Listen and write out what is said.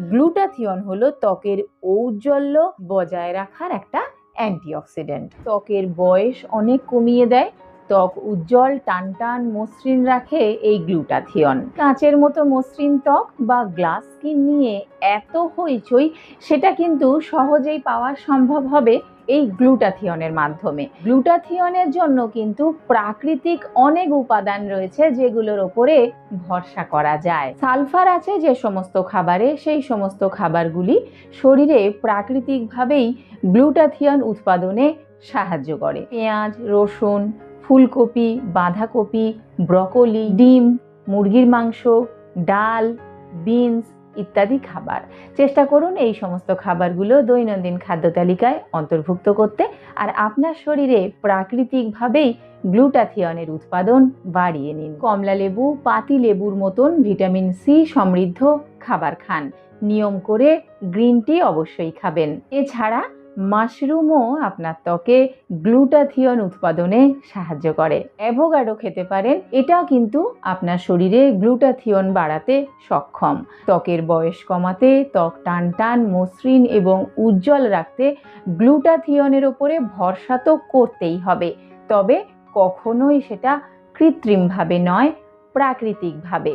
Glutathione হলো ত্বকের ঔজ্জ্বল্য বজায় রাখার একটা অ্যান্টিঅক্সিডেন্ট। ত্বকের বয়স অনেক কমিয়ে দেয়, ত্বক উজ্জ্বল টানটান মসৃণ রাখে এই গ্লুটাথিয়ন। কাঁচের মতো মসৃণ ত্বক বা গ্লাস স্কিন নিয়ে এত হইচই, সেটা কিন্তু সহজেই পাওয়া সম্ভব হবে এই গ্লুটাথিয়নের মাধ্যমে। গ্লুটাথিয়নের জন্য কিন্তু প্রাকৃতিক অনেক উপাদান রয়েছে যেগুলোর ওপরে ভরসা করা যায়। সালফার আছে যে সমস্ত খাবারে, সেই সমস্ত খাবারগুলি শরীরে প্রাকৃতিকভাবেই গ্লুটাথিয়ন উৎপাদনে সাহায্য করে। পেঁয়াজ, রসুন, ফুলকপি, বাঁধাকপি, ব্রকোলি, ডিম, মুরগির মাংস, ডাল, বিনস ইত্যাদি খাবার। চেষ্টা করুন এই সমস্ত খাবারগুলো দৈনন্দিন খাদ্য তালিকায় অন্তর্ভুক্ত করতে, আর আপনার শরীরে প্রাকৃতিকভাবেই গ্লুটাথিয়নের উৎপাদন বাড়িয়ে নিন। কমলা লেবু, পাতি লেবুর মতন ভিটামিন সি সমৃদ্ধ খাবার খান। নিয়ম করে গ্রিন টি অবশ্যই খাবেন। এছাড়া মাশরুমও আপনার ত্বকে গ্লুটাথিয়ন উৎপাদনে সাহায্য করে। অ্যাভোকাডো খেতে পারেন, এটাও কিন্তু আপনার শরীরে গ্লুটাথিয়ন বাড়াতে সক্ষম। ত্বকের বয়স কমাতে, ত্বক টানটান মসৃণ এবং উজ্জ্বল রাখতে গ্লুটাথিয়নের ওপরে ভরসা তো করতেই হবে, তবে কখনোই সেটা কৃত্রিমভাবে নয়, প্রাকৃতিকভাবে।